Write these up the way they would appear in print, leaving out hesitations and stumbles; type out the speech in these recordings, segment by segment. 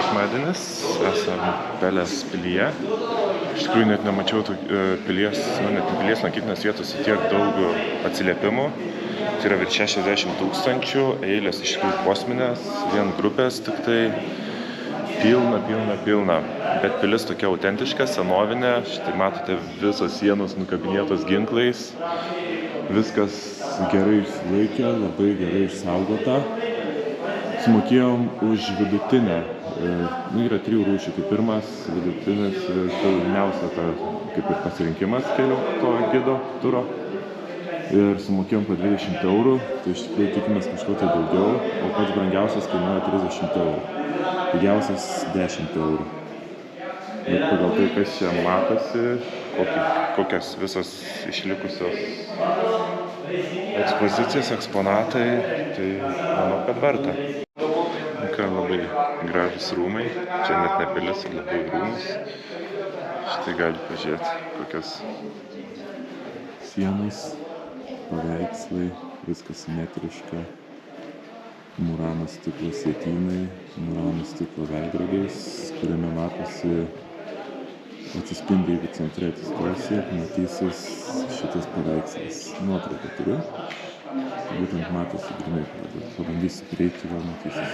sekmadienis, esam Pelės pilyje. Iš tikrųjų net nemačiau pilies lankytinos vietos tiek daug atsiliepimų. Tai yra virš 60 000, eilės iš tikrųjų kosminės, vien grupės tik tai pilna. Bet pilis tokia autentiška, senovinė, štai matote visos sienos nukabinėtos ginklais. Viskas gerai išsilaikė, labai gerai išsaugota. Sumokėjom už vidutinę. Yra 3 rūšių. Tai pirmas, vidutinis ir jauniausia kaip ir pasirinkimas kelių to gido turo. Ir sumokėjom po 20 €. Tai iš tikrųjų tikimės kažko tai daugiau. O pats brangiausias kainuoja 30 €. Pigiausias 10 €. Bet pagal tai, kas čia matosi, kokios visos išlikusios ekspozicijos, eksponatai, tai manau, kad verta. Labai gražus rūmai, čia net ne pilis, labai rūmus. Štai gali pažiūrėti, kokios sienos, paveikslai, viskas simetriška. Murano stiklo sietynai, Murano stiklo veidrodis, kuriame matosi atsispindi, jeigu centre atsistosi, matysis šitas paveikslas. Nuotrauką turiu. Būtent matosi grinai, pabandysiu prieiti, gal matysis.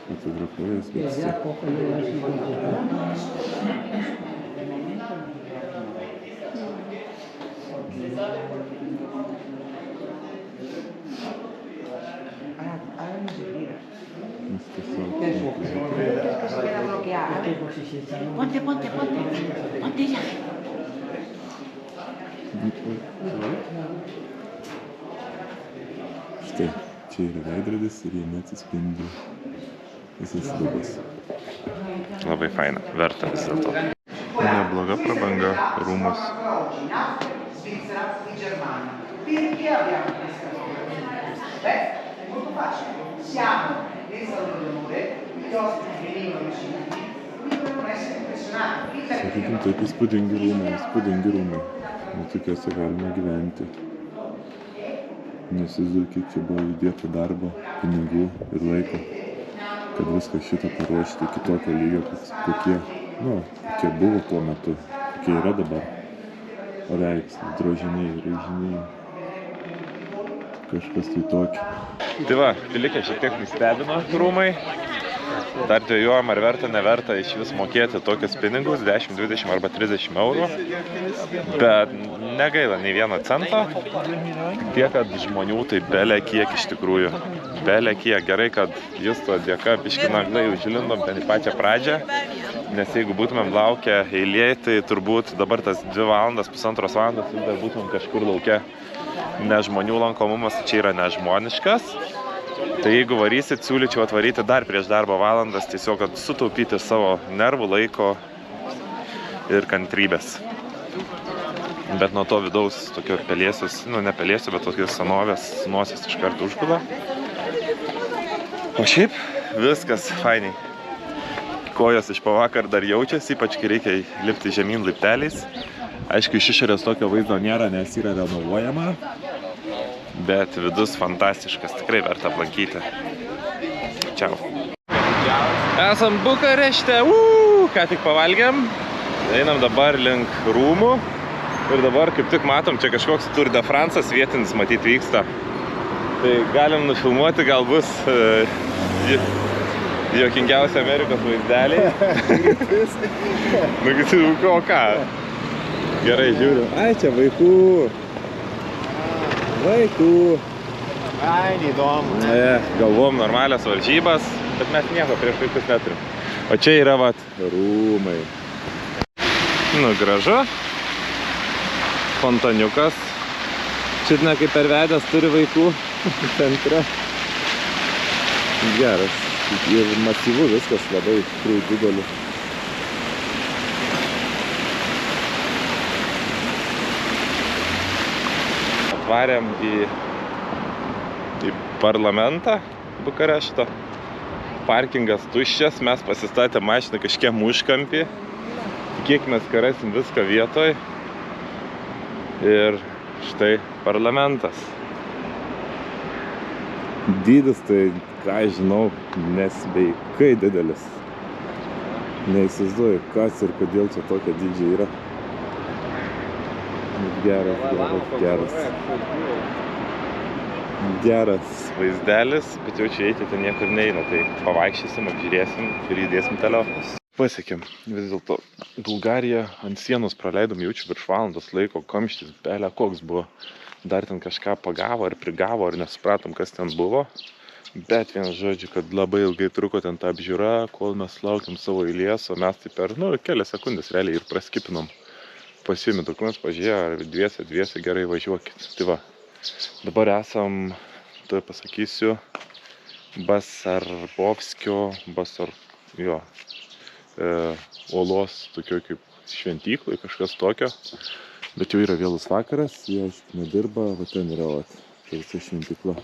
Fotografuojas, bet vis tiek. Ponte ya. Štai, čia yra veidrodis ir jame atsispindi visas lubas. Labai faina, verta vis dėlto. Nebloga prabanga, rūmus. Sakykim, taip įspūdingi rūmai. Tokiuose galima gyventi. Nesizdu, kiek čia buvo įdėta darbo, pinigų ir laiko, kad viską šitą paruošti iki tokio lygio, kokie buvo tuo metu, kokie yra dabar. Paveikslai, drožiniai, raižiniai, kažkas tai tokio. Tai va, pilikė šiek tiek nustebino rūmai. Dar dvejojom, ar verta, neverta iš vis mokėti tokius pinigus, 10, 20 arba 30 €. Bet negaila nei vieno cento. Tiek, kad žmonių tai belė kiek iš tikrųjų. Belė kiek. Gerai, kad Justo dėka biškį naglai užlindom ten į pačią pradžią. Nes jeigu būtumėm laukę eilėje, tai turbūt dabar tas 2 valandas, pusantros valandas vis dar būtumėm kažkur lauke. Nes žmonių lankomumas čia yra nežmoniškas. Tai jeigu varysit, siūlyčiau atvaryti dar prieš darbo valandas, tiesiog kad sutaupyti savo nervų, laiko ir kantrybės. Bet nuo to vidaus tokio pelėsius, ne pelėsių, bet tokios senovės nosis iš karto užgula. O šiaip viskas fainiai. Kojos iš pavakar dar jaučiasi, ypač kai reikia lipti žemyn laipteliais. Aišku, iš išorės tokio vaizdo nėra, nes yra renovuojama. Bet vidus fantastiškas, tikrai verta aplankyti. Čiau. Esam Bukarešte, ką tik pavalgėm. Einam dabar link rūmų. Ir dabar kaip tik matom, čia kažkoks Tour de France'as vietinis matyt vyksta. Tai galim nufilmuoti, gal bus juokingiausi Amerikos vaizdeliai. O ką? Gerai, žiūriu. Ai, čia vaikų. Ai, neįdomu. Galvom normalias varžybas, bet mes nieko prieš vaikus neturim. O čia yra vat rūmai. Gražu. Fontaniukas. Šitne kaip pervedęs turi vaikų centre. Geras. Ir masyvu viskas labai tikrai didelis. Atvarėm į parlamentą Bukarešto. Parkingas tuščias, mes pasistatėm mašiną kažkiek užkampį. Tikėkimės, kad rasim viską vietoj. Ir štai parlamentas. Dydis tai, ką žinau, nesveikai didelis. Neįsivaizduoju, kas ir kodėl čia tokia dydžiai yra. Geras vaizdelis, bet jau čia eiti ten niekur neina, tai pavaikščysim, apžiūrėsim ir judėsim toliau. Pasiekėm vis dėlto Bulgariją, ant sienos praleidom jaučiu virš valandos laiko, kamštis belė koks buvo. Dar ten kažką pagavo ar prigavo, ar nesupratom, kas ten buvo. Bet vienu žodžiu, kad labai ilgai truko ten ta apžiūra, kol mes laukiam savo eilės, o mes tai per, kelias sekundės realiai ir praskipinom. Pasiėmė dokumentus, pažiūrėjo, ar dviese gerai važiuokit. Tai va, dabar esam, tai pasakysiu, Olos tokio kaip šventyklai, kažkas tokio. Bet jau yra vėlus vakaras, jie aišku nedirba, va ten yra tai visa šventykla.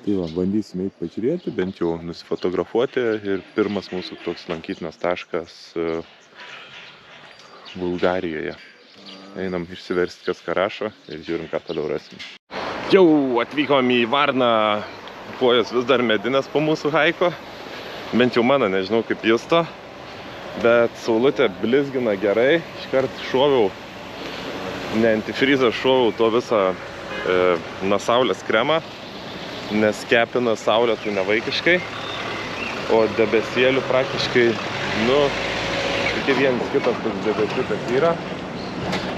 Tai va, bandysim eiti pažiūrėti, bent jau nusifotografuoti ir pirmas mūsų toks lankytinas taškas Bulgarijoje. Einam išsiversti, kas ką rašo ir žiūrim, ką toliau rasim. Jau atvykom į Varną, kojos vis dar medinės po mūsų haiko. Bent jau mano, nežinau kaip justo. Bet saulutė blizgina gerai. Iškart šoviau, ne antifrizą, šoviau to visą nuo saulės kremą, nes kepina saulė tai nevaikiškai. O debesėlių praktiškai, tokie vienas kitas debesiukas yra.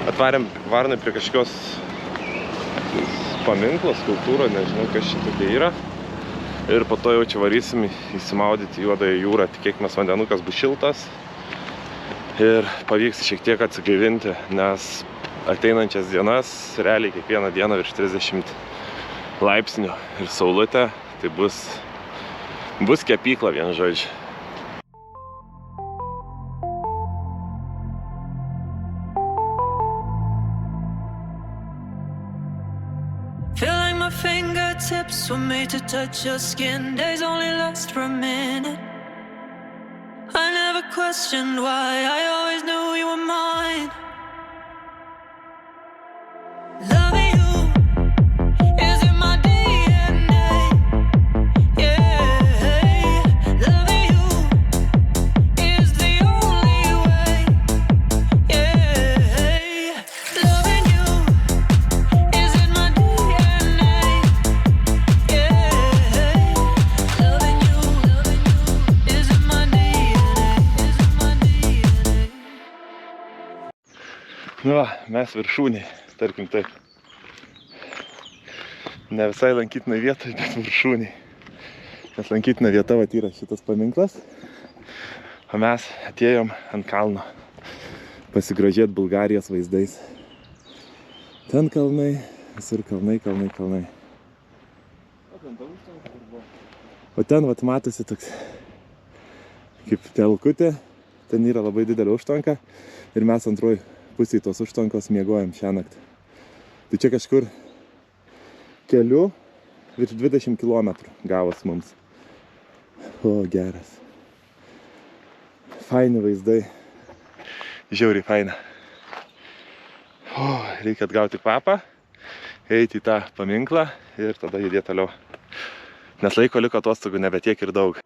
Atvarėm Varnai prie kažkokios paminklos, skulptūros, nežinau, kas čia tokia yra. Ir po to jau čia varysim įsimaudyti Juodąją jūrą. Tikėkimės, vandenukas bus šiltas ir pavyks šiek tiek atsigaivinti, nes ateinančias dienas, realiai kiekvieną dieną virš 30 laipsnių ir saulutė, tai bus kepykla, vienu žodžiu. Fingertips were made to touch your skin. Days only last for a minute. I never questioned why. I always knew you were mine. Loving you is in my DNA. Yeah, loving you is the only way. Yeah, loving you is in my DNA. Mes viršūniai, tarkim taip. Ne visai lankytina vieta, bet viršūniai. Nes lankytina vieta yra šitas paminklas. O mes atėjom ant kalno pasigrožėti Bulgarijos vaizdais. Ten kalnai, visur kalnai. O ten matosi toks kaip telkutė. Ten yra labai didelė užtvanka ir mes antroj pusėj tos užtvankos miegojam šią naktį. Tai čia kažkur keliu virš 20 km gavos mums. O, geras. Faini vaizdai. Žiauriai faina. Reikia atgauti kvapą, eiti į tą paminklą ir tada judėti toliau. Nes laiko liko atostogų nebe tiek ir daug.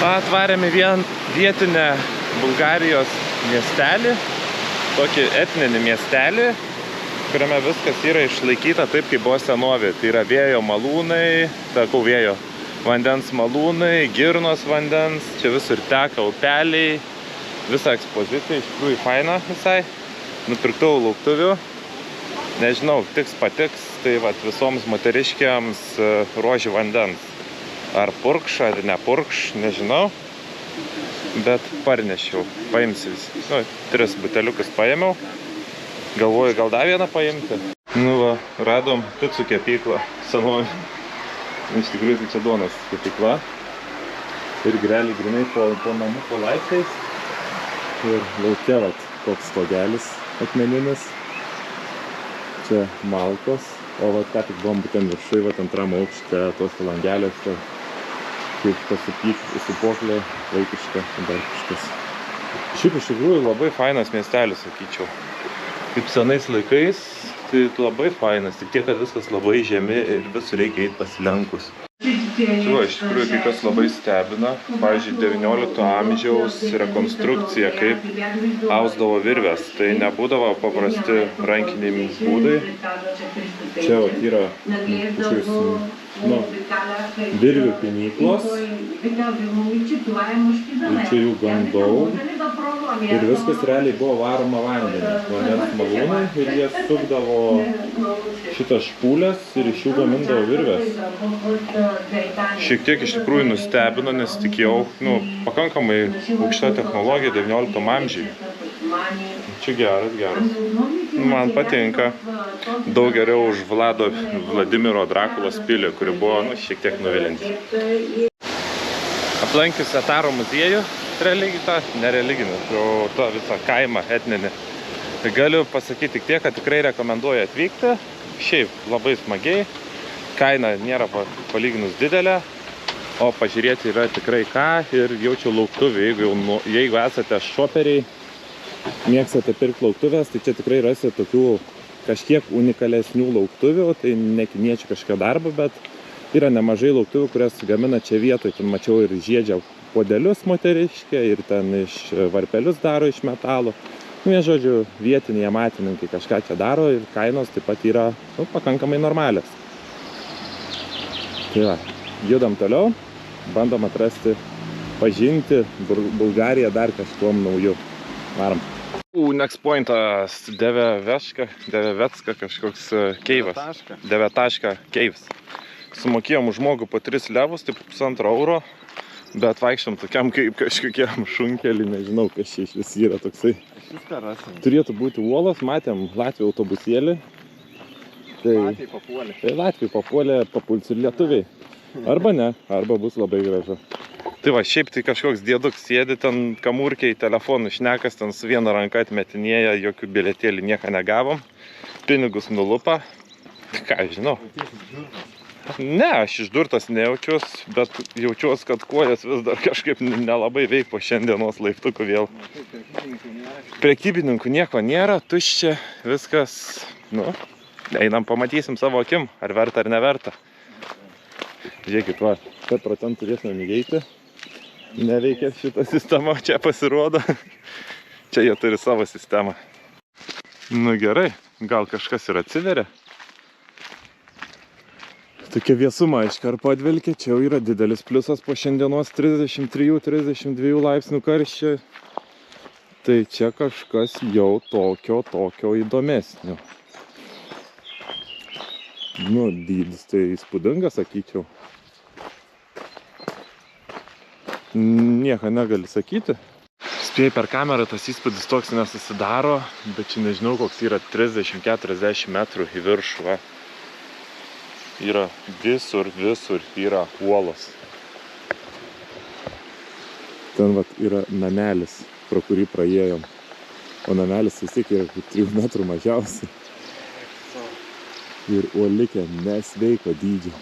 Atvarėme vietinę Bulgarijos miestelį, tokį etninį miestelį, kuriame viskas yra išlaikyta taip, kaip buvo senovė. Tai yra vėjo malūnai, vandens malūnai, girnos vandens, čia visur teka upeliai, visa ekspozicija, iš tikrųjų faina visai. Nupirkau lauktuvių, nežinau, tiks patiks, tai vat visoms moteriškiams ruožių vandens. Ar purkš, ar nepurkš, nežinau, bet parnešiau, paimsiu visi. 3 buteliukus paėmiau, galvoju, gal dar vieną paimti. Nu va, radom picų kepyklą senovį. Iš tikrųjų tai čia duonos kepykla. Ir realiai grinai po namų po laiptais. Ir lauke vat koks stogelis akmeninis. Čia malkos. O vat ką tik buvom būtent viršui, vat antram aukšte, tos langeliuose. Kaip pasipūklė, vaikiška, dar kažkas. Šiaip iš tikrųjų labai fainas miestelis, sakyčiau. Kaip senais laikais, tai labai fainas, tik tiek, kad viskas labai žemi ir visur reikia eiti pasilenkus. Tai va, iš tikrųjų, kai kas labai stebina, pavyzdžiui, 19 amžiaus rekonstrukcija, kaip ausdavo virvės. Tai nebūdavo paprasti rankiniai būdai. Čia va, yra virvių pinyklos. Ir čia jų gan daug. Ir viskas realiai buvo varoma vandenį. Vandens malūnai ir jie sukdavo šitas špūlės ir iš jų gamindavo virvės. Šiek tiek iš tikrųjų nustebino, nes tikėjau, pakankamai aukšta technologija 19 amžiui. Čia geras. Man patinka. Daug geriau už Vladimiro Drakulos pilį, kuri buvo šiek tiek nuvilinti. Aplankius Etaro muziejų, nereliginį, o tą visą kaimą etninį. Tai galiu pasakyti tik tiek, kad tikrai rekomenduoju atvykti. Šiaip labai smagiai. Kaina nėra palyginus didelė, o pažiūrėti yra tikrai ką ir jaučiu lauktuvį. Jeigu esate šoperiai, mėgstate pirkti lauktuvės, tai čia tikrai rasite tokių kažkiek unikalesnių lauktuvių, tai ne kiniečių kažkokio darbo, bet yra nemažai lauktuvių, kurias gamina čia vietoj. Ten mačiau ir žiedžia podelius moteriškė, ir ten iš varpelius daro iš metalo. Žodžiu, vietiniai amatininkai kažką čia daro ir kainos taip pat yra pakankamai normalios. Tai va, judam toliau, bandom atrasti, pažinti Bulgariją dar kažkuom nauju. Varom. Next pointas Devevetska kažkoks keivas. Devetaška keivis. Sumokėjom už žmogų po 3 levus, tai 1,5 euro, bet vaikščiam tokiam kaip kažkokiam šunkelį, nežinau, kas čia iš vis yra toksai. Turėtų būti uolos, matėm Latvijų autobusėlį. Tai Latvijai papuolė, papuls ir lietuviai. Arba ne, arba bus labai gražu. Tai va, šiaip tai kažkoks dieduks sėdi ten kamurkiai, telefonų šnekas, ten su viena ranka atmetinėja, jokių bilietėlį nieko negavom. Pinigus nulupa. Ką, žinau. Ne, aš išdurtas nejaučiuos, bet jaučiuos, kad kojas vis dar kažkaip nelabai veik po šiandienos laiptukų vėl. Prekybininkų nieko nėra, tuščia, viskas, einam pamatysim savo akim, ar verta ar neverta. Žiūrėkit, va, 100% turėsime įeiti. Neveikia šitą sistemą, čia pasirodo. Čia jie turi savo sistemą. Nu gerai, gal kažkas ir atsiveria. Tokia vėsuma iškart padvelkė, čia jau yra didelis pliusas po šiandienos 33-32 laipsnių karščio. Tai čia kažkas jau tokio įdomesnio. Dydis tai įspūdingas, sakyčiau. Nieko negali sakyti. Spėjai per kamerą tas įspūdis toks nesusidaro, bet čia nežinau, koks yra 30-40 metrų į viršų. Va. Yra visur yra uolos. Ten vat yra namelis, pro kurį praėjom. O namelis vis tiek yra 3 metrų mažiausiai. Ir uolikė nesveiko dydžio.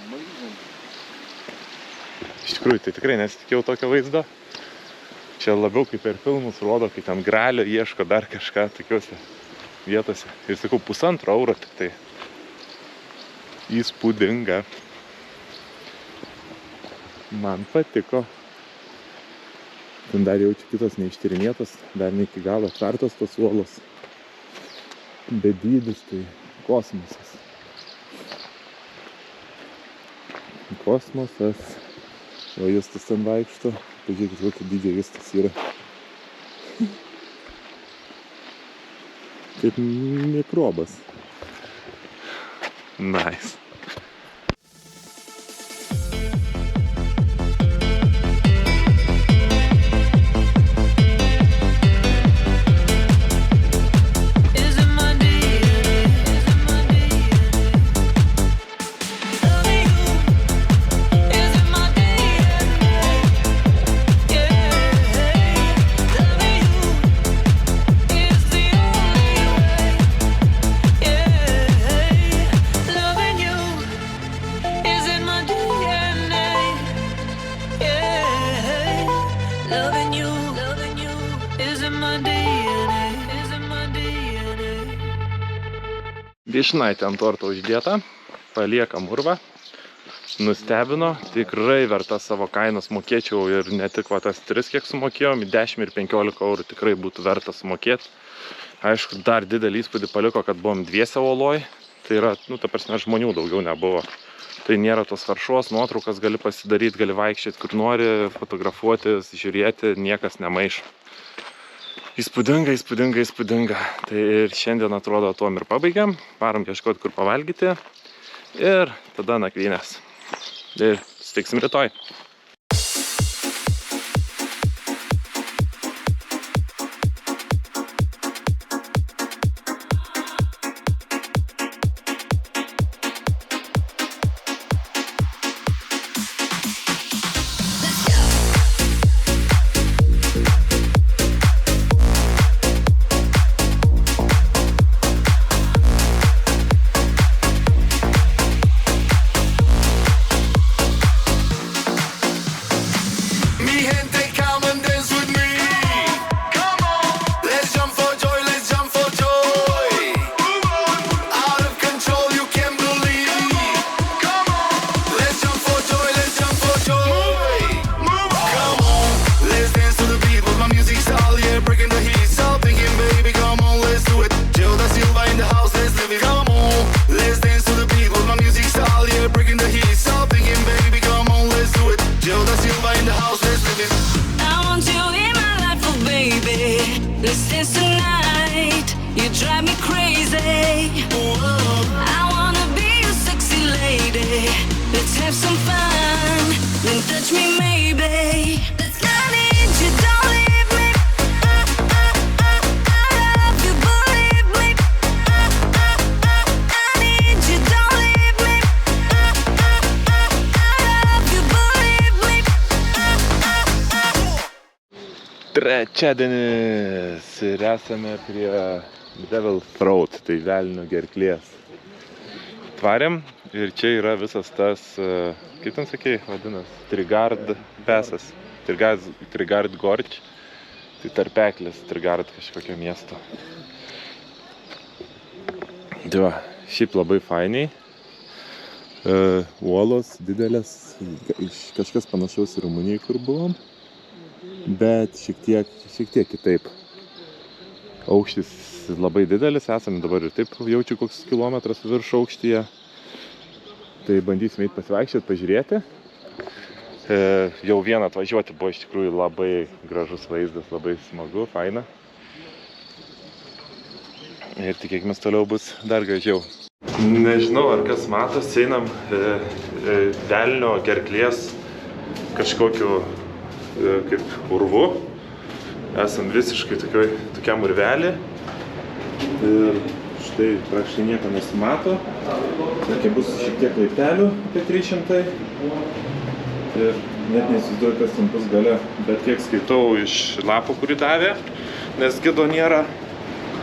Iš tikrųjų, tai tikrai nesitikėjau tokio vaizdo. Čia labiau kaip per filmus rodo, kai ten gralio ieško dar kažką tokiuose vietose. Ir sakau, 1,5 euro tik tai. Įspūdinga. Man patiko. Ten dar jaučiu kitos neištyrinėtos, dar ne iki galo atvertos tos uolos. Bet dydis tai kosmosas. Kosmosas. O Justas ten vaikšto. Pažiūrėkit, kokio dydžio Justas yra. Kaip mikrobas. Nice. Vyšnaitė ant torto uždėta, paliekam urvą, nustebino, tikrai verta savo kainos mokėčiau ir ne tik va tas 3, kiek sumokėjom, 10 ir 15 eurų tikrai būtų verta sumokėti. Aišku, dar didelį įspūdį paliko, kad buvom dviese oloj, tai yra, ta prasme, žmonių daugiau nebuvo. Tai nėra tos taršos, nuotraukas gali pasidaryti, gali vaikščioti kur nori, fotografuotis, žiūrėti, niekas nemaišo. Įspūdinga, įspūdinga, įspūdinga. Tai ir šiandien atrodo tuom ir pabaigiam. Varom ieškoti, kur pavalgyti. Ir tada nakvynės. Ir susitiksim rytoj. Trečiadienis ir esame prie Devil Throat, tai velnio gerklės. Tvarėm ir čia yra visas tas, kaip ten sakei, vadinas, Trigard Pesas, Trigard Gorge, tai tarpeklis Trigard kažkokio miesto. Tai šiaip labai fainiai, uolos didelės, kažkas panašaus į Rumuniją, kur buvom. Bet šiek tiek kitaip. Aukštis labai didelis, esame dabar ir taip jaučiu koks kilometras virš aukštyje. Tai bandysime eiti pasivaikščioti, pažiūrėti. Jau vien atvažiuoti buvo iš tikrųjų labai gražus vaizdas, labai smagu, faina. Ir tikėkime toliau bus dar gražiau. Nežinau, ar kas matos, einam velnio gerklės kažkokiu kaip urvu. Esam visiškai tokiam urvelį. Ir štai praktiškai nieko nesimato. Sakė, bus šiek tiek laiptelių, apie 300. Ir net neįsivaizduoju, kas ten bus gale. Bet kiek skaitau iš lapo, kurį davė, nes gido nėra,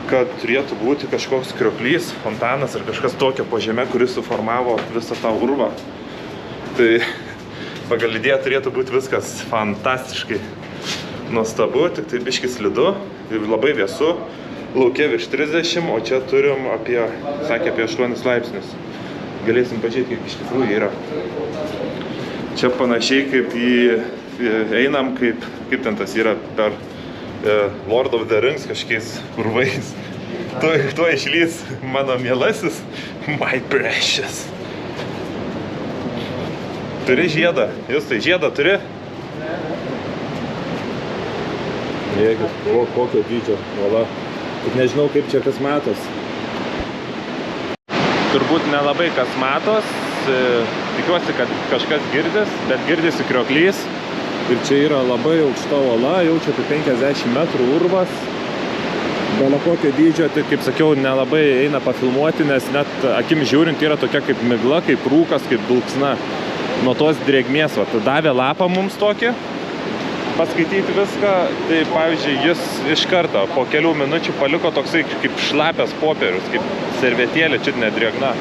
kad turėtų būti kažkoks krioklys, fontanas ar kažkas tokio po žeme, kuris suformavo visą tą urvą. Tai pagal idėją turėtų būti viskas fantastiškai nuostabu, tik tai biškis slidu, labai vėsu, lauke virš 30, o čia turim apie 8 laipsnius. Galėsim pažiūrėti, kaip iš tikrųjų yra. Čia panašiai kaip einam, kaip ten tas yra per Lord of the Rings kažkiais urvais. Tuo išlys mano mielasis, my precious. Turi žiedą. Jūs tai žiedą turi? Jeigu, kokio dydžio, vala. Tik nežinau, kaip čia kas matos. Turbūt nelabai kas matos. Tikiuosi, kad kažkas girdis, bet girdisi krioklys. Ir čia yra labai aukšta uola, jau čia apie 50 metrų urvas. Bele kokio dydžio, tai kaip sakiau, nelabai eina pafilmuoti, nes net akim žiūrint yra tokia kaip migla, kaip rūkas, kaip dulksna. Nuo tos drėgmės, va, davė lapą mums tokį, paskaityti viską, tai pavyzdžiui, jis iš karto po kelių minučių paliko toksai kaip šlapias popierius, kaip servetėlė, čia nedrėgna.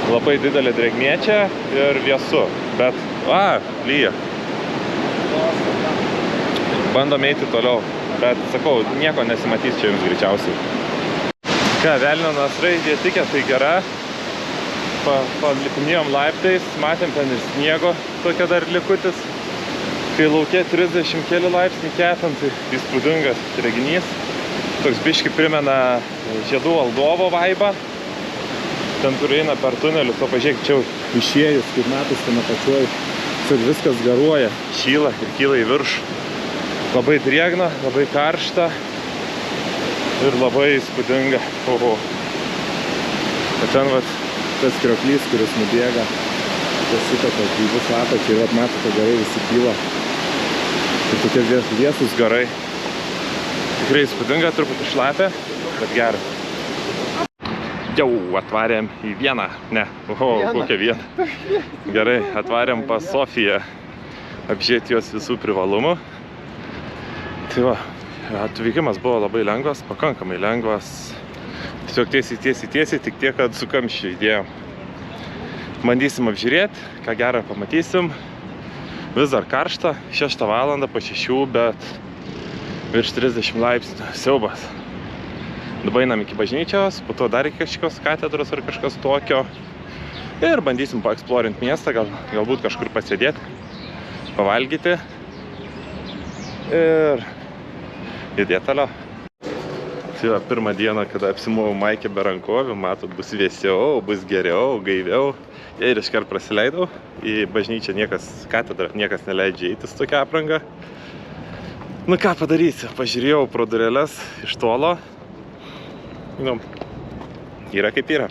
Labai didelė drėgmė čia ir vėsu, bet, lyja. Bandom eiti toliau, bet, sakau, nieko nesimatys čia jums greičiausiai. Ką, velnio nasrai tikę, tai gera. Palipinėjom laiptais, matėm ten ir sniego tokia dar likutis. Kai lauke 30 keli laipsnių kepam, tai įspūdingas reginys. Toks biški primena Žiedų valdovo vaibą. Ten, kur eina per tunelius, o pažiūrėk, čia išėjus, kaip metus ten apačioj, viskas garuoja, šyla ir kyla į viršų. Labai drėgna, labai karšta ir labai įspūdinga. Oho. Bet ten, vat, tas krioklys, kuris nubėga, tas sutaka gyvus lapą, čia vat matote garai visi kyla. Tai tokie vėsus garai. Tikrai įspūdinga, truputį šlapia, bet gerai. Jau atvarėm į vieną, kokią vieną. Gerai, atvarėm pas Sofiją apžiūrėti jos visų privalumų. Tai va, atvykimas buvo labai lengvas, pakankamai lengvas. Tiesiog tiesiai, tik tiek, kad su kamščiu įdėjom. Bandysim apžiūrėti, ką gerą pamatysim. Vis dar karšta, 6 valandą po 6, bet virš 30 laipsnių, siaubas. Dabar einam iki bažnyčios, po to dar iki kažkokios katedros ar kažkas tokio. Ir bandysim paeksplorinti miestą, galbūt kažkur pasėdėti, pavalgyti. Ir judėti toliau. Tai va, pirmą dieną, kada apsimovau maikę be rankovių, matot, bus vėsiau, bus geriau, gaiviau. Ir iškart prasileidau. Į bažnyčią katedrą niekas neleidžia eiti su tokia apranga. Nu ką padarysiu, pažiūrėjau pro dureles iš tolo. Yra kaip yra.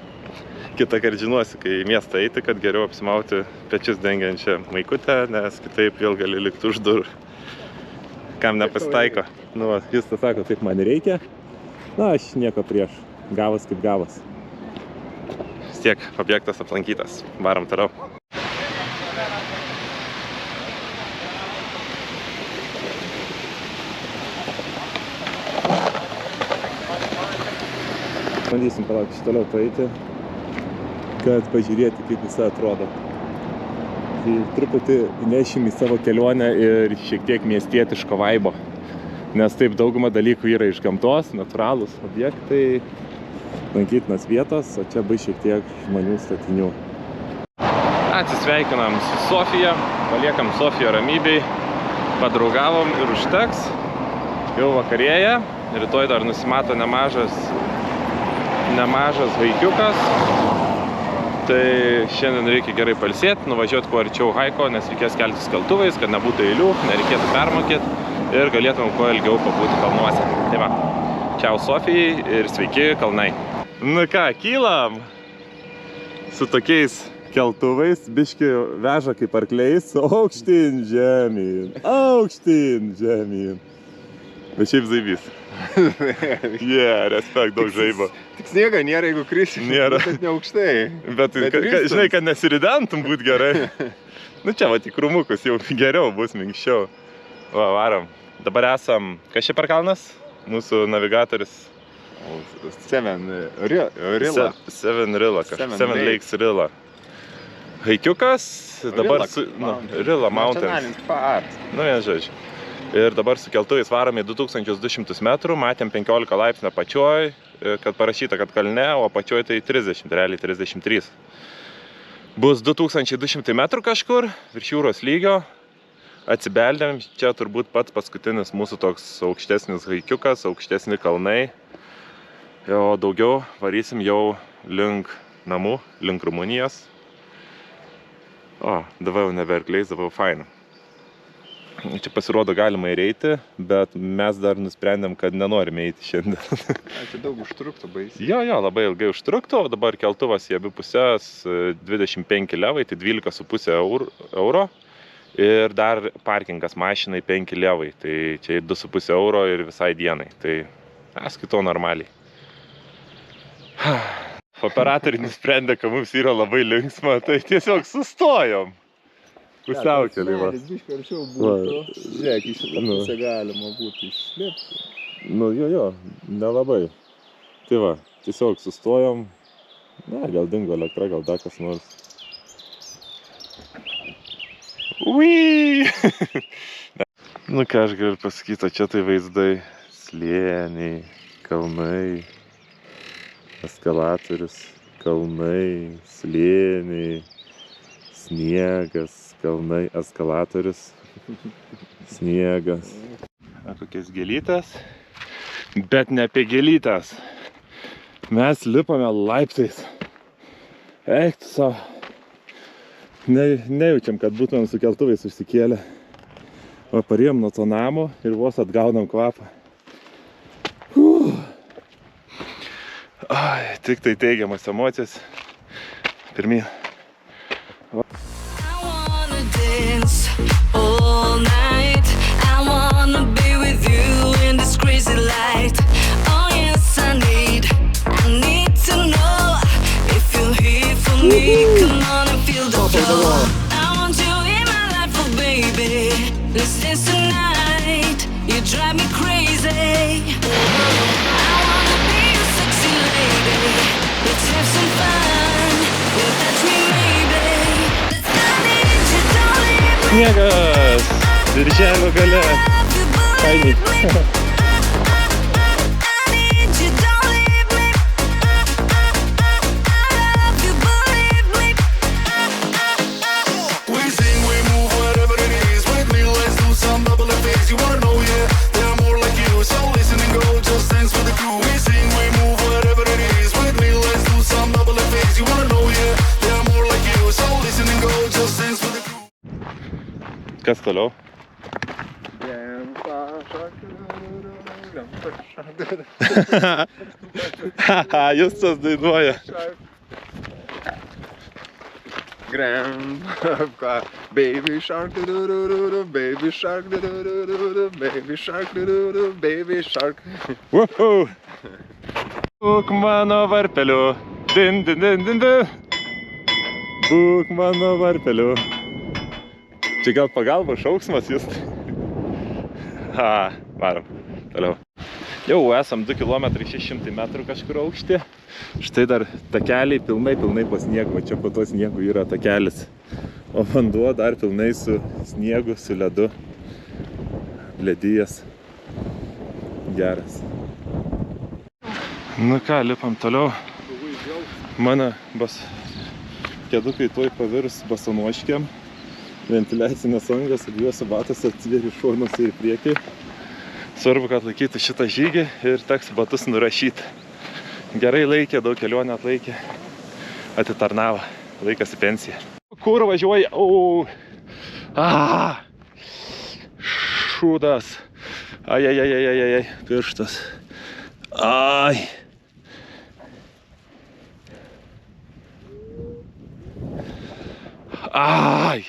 Kitą kartą žinosi, kai į miestą eiti, kad geriau apsimauti pečius dengiančią maikutę, nes kitaip vėl gali likti už durų. Kam nepasitaiko. Nu, jis tą sako, taip man reikia. Na, aš nieko prieš. Gavas kaip gavas. Vis tiek objektas aplankytas. Varom toliau. Bandysim palaukti toliau paeiti, kad pažiūrėti, kaip visą atrodo. Tai truputį nešim į savo kelionę ir šiek tiek miestietiško vaibo. Nes taip dauguma dalykų yra iš gamtos, natūralūs objektai, lankytinas vietos, o čia bus šiek tiek žmonių statinių. Atsisveikinam su Sofija, paliekam Sofiją ramybei, padraugavom ir užteks. Jau vakarėja, rytoj dar nusimato nemažas haikiukas. Tai šiandien reikia gerai pailsėti, nuvažiuoti kuo arčiau haiko, nes reikės keltis keltuvais, kad nebūtų eilių, nereikėtų permokėti ir galėtumėm kuo ilgiau pabūti kalnuose. Tai va, čiau Sofijai ir sveiki kalnai. Nu ką, kylam su tokiais keltuvais, biški veža kaip arkliais, aukštyn žemyn, Bet šiaip zaibys. Respekt, daug žaibo. Tik sniega nėra, jeigu krisi. Nėra. Bet ne aukštai. Bet žinai, kad nesiridentum būt gerai. Nu čia va, tik krūmukus jau geriau bus, minkščiau. Va, varom. Dabar esam, kas čia per kalnas? Mūsų navigatorius. Seven Rilla. Seven Lakes Rilla. Haikiukas. Dabar su... Rilla Mountains. Nu, vien žodžiu. Ir dabar su keltuvais varom į 2200 metrų, matėm 15 laipsnio apačioj, kad parašyta, kad kalne, o apačioj tai 30, realiai 33. Bus 2200 metrų kažkur, virš jūros lygio, atsibeldėm, čia turbūt pats paskutinis mūsų toks aukštesnis haikiukas, aukštesni kalnai, o daugiau varysim jau link namų, link Rumunijos. O, dabar jau nebearkliais, dabar jau faina. Čia pasirodo galima ir eiti, bet mes dar nusprendėm, kad nenorime eiti šiandien. Čia daug užtruktų baisiai. Jo, labai ilgai užtruktų, o dabar keltuvas į abi pusės 25 levai, tai 12,5 euro. Ir dar parkingas mašinai 5 levai, tai čia 2,5 euro ir visai dienai. Tai skaitau normaliai. Operatoriai nusprendė, kad mums yra labai linksma, tai tiesiog sustojom. Pusiaukelį, va. Biškai arčiau būtų. Žiūrėk, iš šitą pusę galima būtų išlipti. Nu, jo, nelabai. Tai va, tiesiog sustojom. Gal dingo elektra, gal dar kas nors. Ui! Nu, ką aš galiu pasakyti, čia tai vaizdai. Slėniai, kalnai, eskalatorius, kalnai, slėniai, sniegas. Kalnai, eskalatorius, sniegas. Kokias gėlytės, bet ne apie gėlytės. Mes lipame laiptais. Eik tu savo. Nejaučiam, kad būtumėm su keltuvais užsikėlę. O parėjom nuo to namo ir vos atgaunam kvapą. Tik tai teigiamas emocijas. Pirmyn. All night, I wanna be with you in this crazy light. Oh yes, I need to know if you're here for me. Come on and feel the flow. I want you in my life, oh baby. Let's dance tonight. You drive me crazy. I wanna be your sexy lady. Let's have some fun. You touch me, baby. I need you, darling. Sniegas! Birželio gale. Fainiai. Kas toliau? Justas dainuoja. Grandpa, baby shark, baby shark, baby shark, baby shark. Woohoo! Būk mano varpeliu. Din, din, din, din, din. Būk mano varpeliu. Čia gal pagalba šauksmas just. Varom. Toliau. Jau esam 2 km 600 metrų kažkur aukšti. Štai dar takeliai pilnai po sniegu. Čia po to sniegu yra takelis. O vanduo dar pilnai su sniegu, su ledu. Ledijas. Geras. Nu ką, lipam toliau. Mano kėdukai tuoj pavirs basanuoškiam. Ventiliacinės angos, abiejose batose atsiveri šonuose į priekį. Svarbu, kad laikytų šitą žygį ir teks batus nurašyti. Gerai laikė, daug kelionę atlaikė. Atitarnavo. Laikas į pensiją. Kur važiuoja? Šūdas. Ai. Pirštas. Ai. Ai.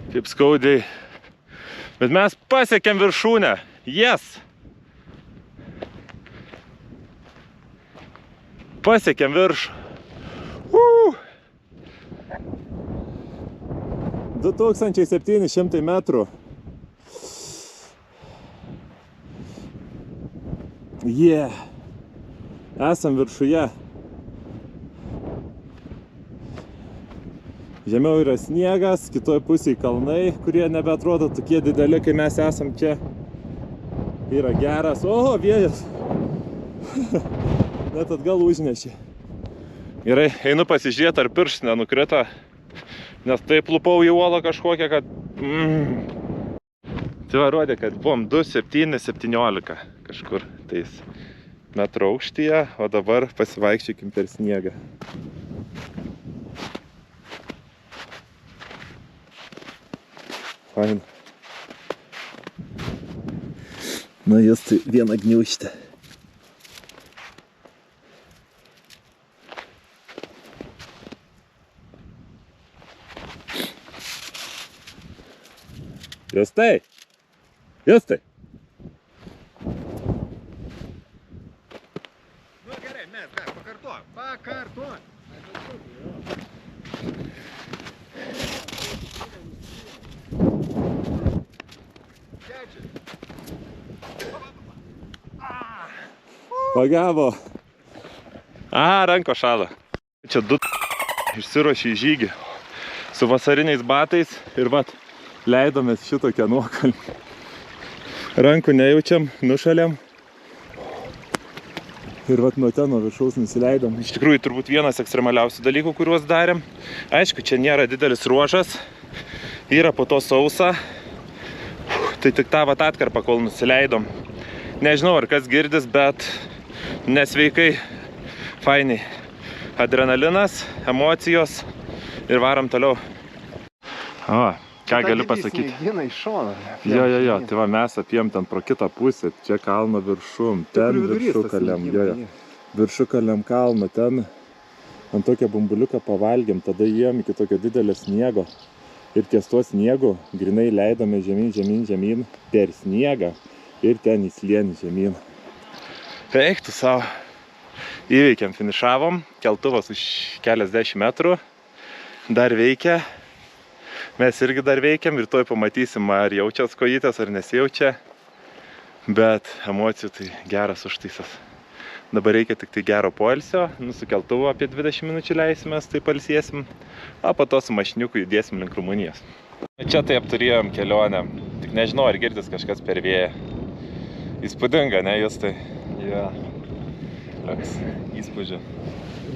Kaip skaudžiai. Bet mes pasiekėm viršūnę. Yes. Pasiekėm viršų. 2700 metrų. Esam viršuje. Žemiau yra sniegas, kitoje pusėje kalnai, kurie nebeatrodo tokie dideli, kai mes esam čia. Yra geras. Vėjas. Net atgal užnešė. Gerai, einu pasižiūrėti, ar pirštas nenukrito. Nes taip lupau į uolą kažkokią, kad... Tai va, rodė, kad buvom 2,7-17 kažkur tais metrų aukštyje, o dabar pasivaikščiokim per sniegą. faina. Na, jas tai vieną gniaužtę. Justai! Justai! Nu gerai, mes dar pakartuok. Pagavo! Ranko šala. Čia du išsiruošė į žygį su vasariniais batais ir vat leidomės šitokią nuokalnį. Rankų nejaučiam, nušalėm. Ir vat nuo ten, nuo viršaus nusileidom. Iš tikrųjų, turbūt vienas ekstremaliausių dalykų, kuriuos darėm. Aišku, čia nėra didelis ruožas. Yra po to sausa. Tai tik tą vat atkarpą, kol nusileidom. Nežinau, ar kas girdis, bet nesveikai, fainiai. Adrenalinas, emocijos ir varom toliau. Ką galiu pasakyti? Jo, tai va, mes apiem ten pro kitą pusę, čia kalno viršum, ten viršukalėm, viršukalėm kalno, ten ant tokią bumbuliuką pavalgėm, tada įėjom iki tokio didelio sniego ir ties tuo sniegu grinai leidome žemyn per sniegą ir ten į slėnį žemyn. Eik tu savo. Įveikėm, finišavom, keltuvas už keliasdešimt metrų, dar veikia. Mes irgi dar veikiam ir tuoj pamatysim, ar jaučias kojytės, ar nesijaučia. Bet emocijų tai geras užtaisas. Dabar reikia tik tai gero poilsio, su keltuvu apie 20 minučių leisimės, tai palsėsim, o po to su mašiniuku judėsim link Rumunijos. Čia tai apturėjom kelionę, tik nežinau, ar girdis kažkas per vėją. Įspūdinga, ne, Justai? Jo. Toks įspūdžio.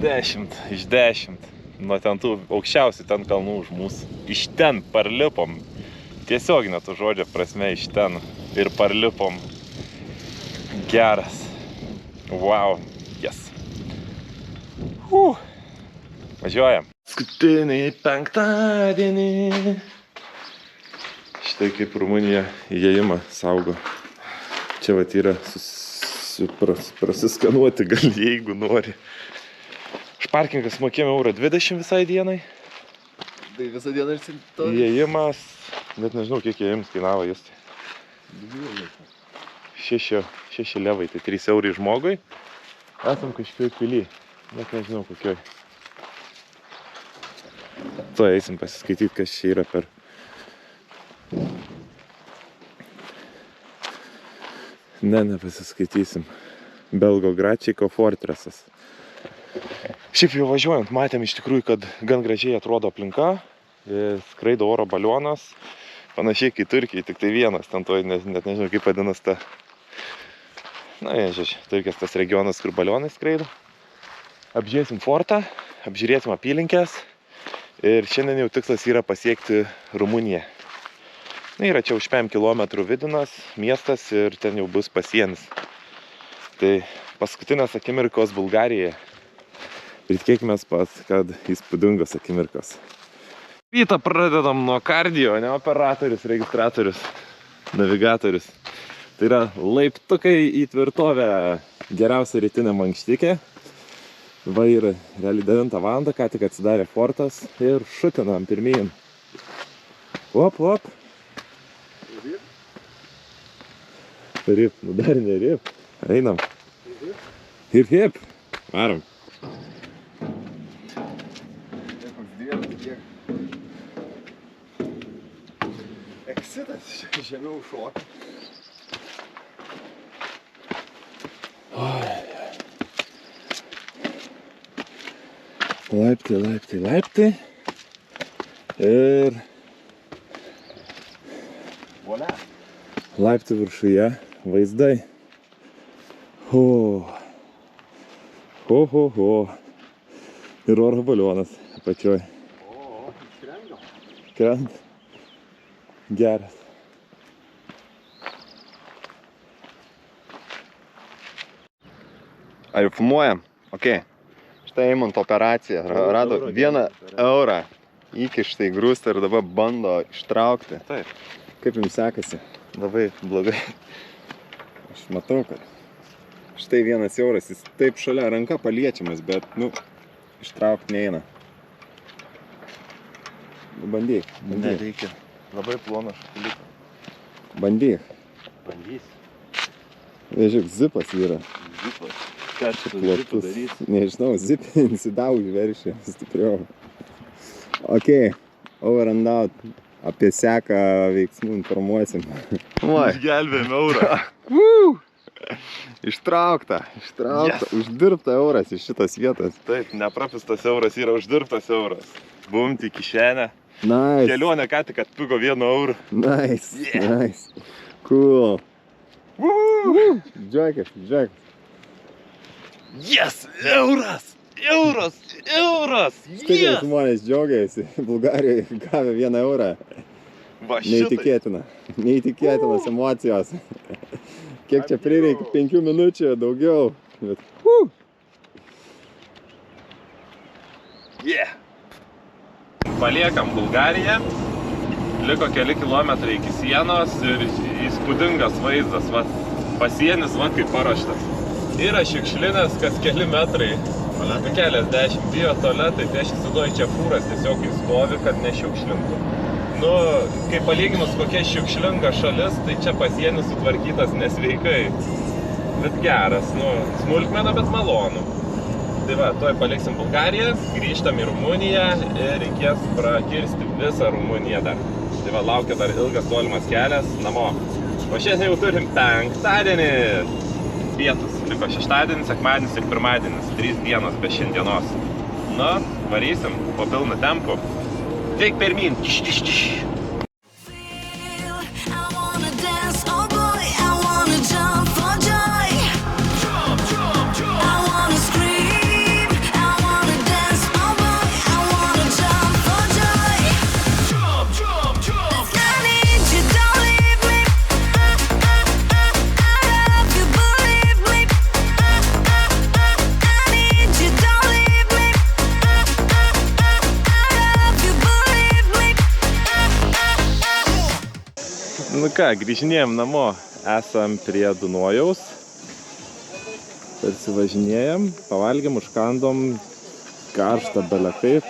10 iš 10. Nuo ten tų aukščiausių ten kalnų už mūsų. Iš ten parlipom. Tiesioginė tų žodžio prasme iš ten. Ir parlipom. Geras. Wow. Yes. Važiuojam. Paskutinį penktadienį. Štai kaip Rumunija įėjimą saugo. Čia vat yra prasiskanuoti gal, jeigu nori. Už parkingas mokėjome €20 visai dienai. Tai visą dieną ir to? Įėjimas, net nežinau, kiek įėjimas kainavo jis. 6 levai, tai 3 eurai žmogui. Esam kažkioj pily, net nežinau kokioj. To eisim pasiskaityti, kas čia yra per... Nepasiskaitysim. Belgogračiko fortresas. Šiaip jau važiuojant, matėm iš tikrųjų, kad gan gražiai atrodo aplinka. Skraido oro balionas. Panašiai kaip Turkijai, tik tai vienas. Ten to net nežinau, kaip vadinas ta... Na, Turkijos tas regionas, kur balionai skraido. Apžiūrėsim fortą, apžiūrėsim apylinkės. Ir šiandien jau tikslas yra pasiekti Rumuniją. Yra čia už 5 kilometrų Vidinas, miestas ir ten jau bus pasienis. Tai paskutinės akimirkos Bulgarijoje. Ir tikėkimės pats, kad įspūdingos akimirkos. Rytą pradedam nuo kardio, ne operatorius, registratorius, navigatorius. Tai yra laiptukai į tvirtovę, geriausia rytinė mankštikė. Va yra realiai 9 valandą, ką tik atsidarė fortas ir šutinam pirmyn. Op. Rip, nu dar ne rip. Einam. Hip. Varom. Eksitas žemiau šokį. Laiptai. Ir laiptų viršuje vaizdai. Ho. Ir oro balionas apačioj. Krenta. Geras. Ar jau filmuojam? Ok. Štai Eimanto operacija. Rado 1 eurą įkištą į grūstą ir dabar bando ištraukti. Taip. Kaip jums sekasi? Labai blogai. Aš matau, kad štai 1 euras, jis taip šalia ranka paliečiamas, bet, ištraukti neina. Bandyk. Nereikia. Labai plonas šakaliukas. Bandyk. Bandys. Žiūrėk, zipas yra. Zipas. Ką aš su zipu Platus. darys? Nežinau, zipinsi daug veršia stipriau. Ok, over and out. Apie seką veiksmų informuosim. Išgelbėjom eurą. Ištraukta. Yes. Uždirbta euras iš šitos vietos. Taip, neprapistas euras yra uždirbtas euras. Bumti į kišenę. Nice. Kelionė ką tik atpigo 1 eurų. Nice. Yeah. Nice. Cool. Džiuokis. Yes! Euras! Euras! Euras! Štai kaip žmonės džiaugiasi Bulgarijoje gavę 1 eurą. Va šitai. Neįtikėtinas emocijos. Kiek čia prireikia? 5 minučių, daugiau. Bet, Yeah! Paliekam Bulgariją. Liko keli kilometrai iki sienos ir įspūdingas vaizdas. Va, pasienis va kaip paraštas. Yra šiukšlinas, kas keli metrai. Keliasdešimt bijo tualetai, tai aš įsivaizduoju, čia fūras tiesiog įstovi, kad nešiukšlintų. Kai palyginus kokia šiukšlinga šalis, tai čia pasienis sutvarkytas nesveikai. Bet geras, smulkmena, bet malonu. Tai va, tuoj paliksim Bulgariją, grįžtam į Rumuniją ir reikės prakirsti visą Rumuniją dar. Tai va, laukia dar ilgas tolimas kelias namo. O šiandien jau turim penktadienį. Pietus, liko šeštadienis, sekmadienis ir pirmadienis, 3 dienos be šiandienos. Varysim po pilnu tempu. Veik pirmin. I wanna dance, oh boy, I wanna jump for joy. I wanna scream, I wanna dance, oh boy, I wanna jump for joy. I need you, don't leave me. I love you, believe me. I need you, don't leave me. I love you, believe me. Ką, grįžinėjom namo. Esam prie Dunojaus. Persivažinėjom, pavalgėm, užkandom, karštą bele kaip.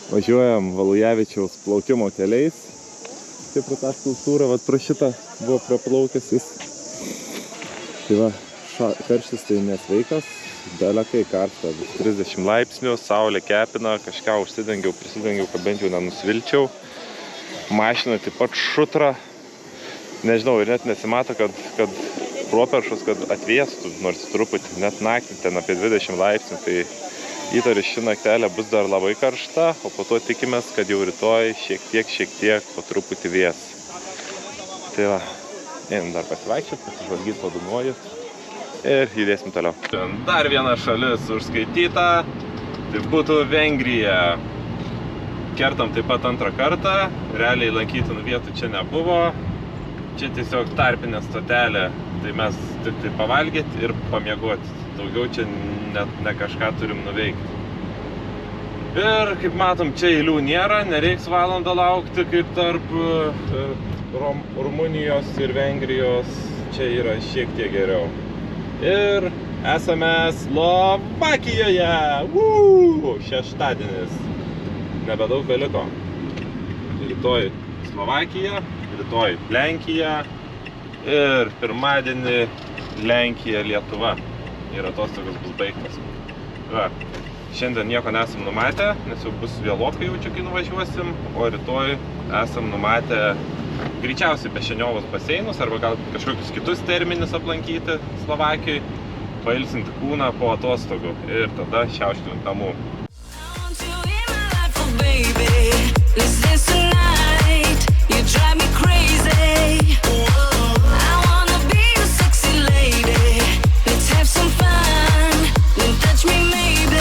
Važiuojam Valujavičiaus plaukimo keliais. Tai pro tą skulptūrą, vat pro šitą buvo praplaukęs jis. Tai va, karštis tai nesveikas, bele kai karšta, 30 laipsnių, saulė kepina, kažką prisidengiau, kad bent jau nenusvilčiau. Mašina taip pat šutra. Nežinau, ir net nesimato, kad properšus, kad atvėstų, nors truputį, net naktį ten apie 20 laipsnių, tai įtariu ši naktelė bus dar labai karšta, o po to tikimės, kad jau rytoj šiek tiek po truputį vės. Tai va, einam dar pasivaikščioti, pasižvalgyti po Dunojų ir judėsim toliau. Dar viena šalis užskaityta, tai būtų Vengrija. Kertam taip pat antrą kartą, realiai lankytinų vietų čia nebuvo. Čia tiesiog tarpinė stotelė, tai mes tik tai pavalgyti ir pamiegoti. Daugiau čia net ne kažką turim nuveikti. Ir kaip matom, čia eilių nėra, nereiks valandą laukti kaip tarp Rumunijos ir Vengrijos. Čia yra šiek tiek geriau. Ir esame Slovakijoje! Šeštadienis. Nebedaug beliko. Rytoj Slovakija. Rytoj Lenkija ir pirmadienį Lenkija, Lietuva. Ir atostogos bus baigtas. Va, šiandien nieko nesam numatę, nes jau bus vėlokai jaučiu, kai nuvažiuosim, o rytoj esam numatę greičiausiai Bešeniovos baseinus arba gal kažkokius kitus terminus aplankyti Slovakijai, pailsinti kūną po atostogų ir tada šiaušti ant namų. I want you in my life, oh baby. Let's dance tonight. You drive me crazy. I wanna be your sexy lady. Let's have some fun. Then touch me maybe.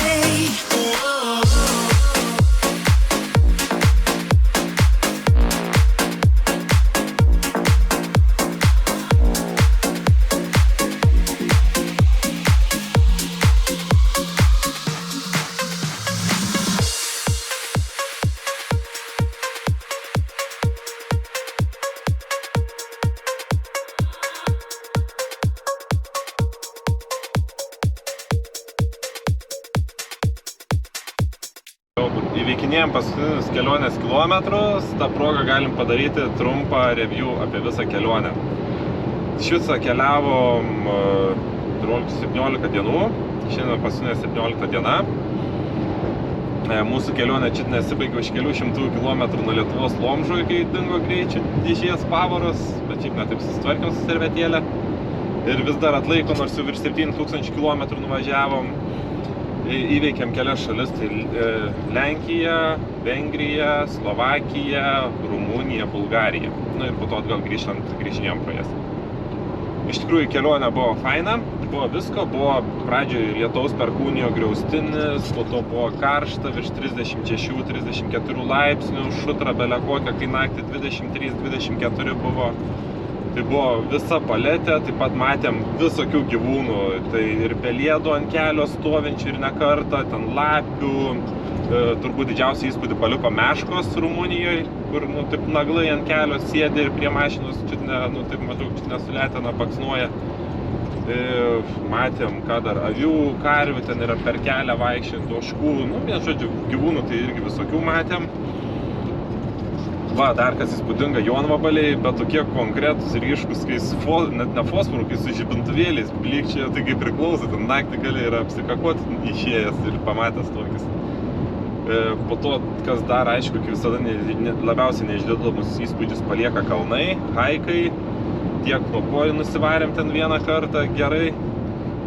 baiginėjom paskutinius kelionės kilometrus, tą progą galim padaryti trumpą review apie visą kelionę. Iš viso keliavom 17 dienų, šiandien paskutinė 17 diena. Mūsų kelionė čia nesibaigė už kelių šimtų kilometrų nuo Lietuvos Lomžų, kai dingo greičių dėžės pavaros, bet šiaip netaip susitvarkėm su servetėlę. Ir vis dar atlaiko, nors jau virš 7000 kilometrų nuvažiavom. Įveikėm kelias šalis, tai Lenkija, Vengrija, Slovakija, Rumunija, Bulgarija. Nu ir po to atgal grįžinėjom pro jas. Iš tikrųjų kelionė buvo faina, buvo visko, buvo pradžioje lietaus perkūnijo griaustinis, po to buvo karšta, virš 36-34 laipsnių, šutra bele kokia, kai naktį 23-24 buvo. Tai buvo visa paletė, taip pat matėm visokių gyvūnų, tai ir pelėdų ant kelio stovinčių ir ne kartą, ten lapių, turbūt didžiausią įspūdį paliko meškos Rumunijoje, kur taip naglai ant kelio sėdi ir prie mašinos taip maždaug nesuletena, baksnuoja. Matėm, ką dar avių, karvių, ten yra per kelią vaikščiant, ožkų, vien žodžiu, gyvūnų tai irgi visokių matėm. Va, dar kas įspūdinga, jonvabaliai, bet tokie konkretus ir ryškus, kai net ne fosforų, kai su žibintuvėliais blikčia, tai kaip priklauso, ten naktį gali ir apsikakuoti išėjęs ir pamatęs tokius. Po to, kas dar, aišku, kai visada labiausiai neišdidomus įspūdžius palieka kalnai, haikai, tiek nuo kojų nusivarėm ten vieną kartą gerai,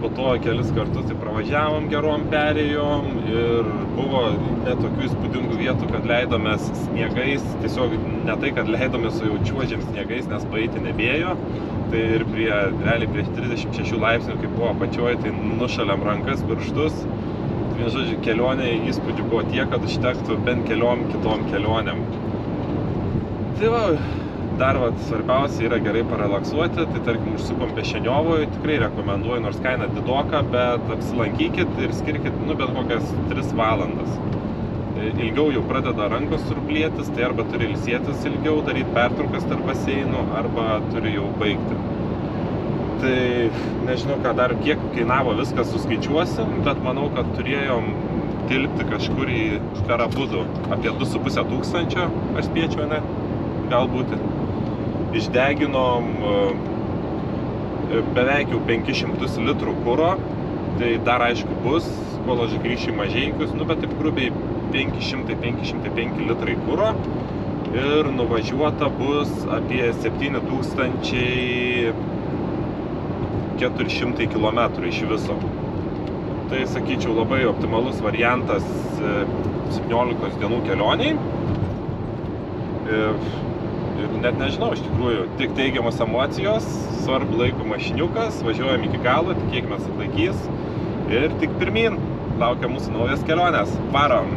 po to kelis kartus tai pravažiavom gerom perėjom ir buvo net tokių įspūdingų vietų, kad leidomės sniegais, tiesiog ne tai, kad leidomės, o jau čiuožėm sniegais, nes paeiti nebėjo, tai ir realiai prie 36 laipsnių, kai buvo apačioj, tai nušalėm rankas, pirštus. Vienu žodžiu, kelionė įspūdžių buvo tiek, kad užtektų bent keliom kitom kelionėm. Tai va, dar svarbiausia yra gerai parelaksuoti, tai tarkim užsukom Pešeniovoj, tikrai rekomenduoju, nors kaina didoka, bet apsilankykit ir skirkit, bent kokias 3 valandas. Ilgiau jau pradeda rankos surplėtis, tai arba turi ilsėtis ilgiau, daryti pertraukas tarp baseinų, arba turi jau baigti. Tai nežinau, ką dar, kiek kainavo viskas suskaičiuosim, bet manau, kad turėjom tilpti kažkur į per abudu apie 2500, aš spėčiau, ne? Galbūt. Išdeginom beveik jau 500 litrų kuro, tai dar aišku bus, kol aš grįšiu į Mažeikius, bet taip grubiai 500-505 litrai kuro ir nuvažiuota bus apie 7400 kilometrų iš viso. Tai, sakyčiau, labai optimalus variantas 17 dienų kelioniai. Ir net nežinau, iš tikrųjų, tik teigiamos emocijos, svarbu laiko mašiniukas, važiuojam iki galo, tikėkimės atlaikys ir tik pirmyn, laukia mūsų naujas kelionės. Varom!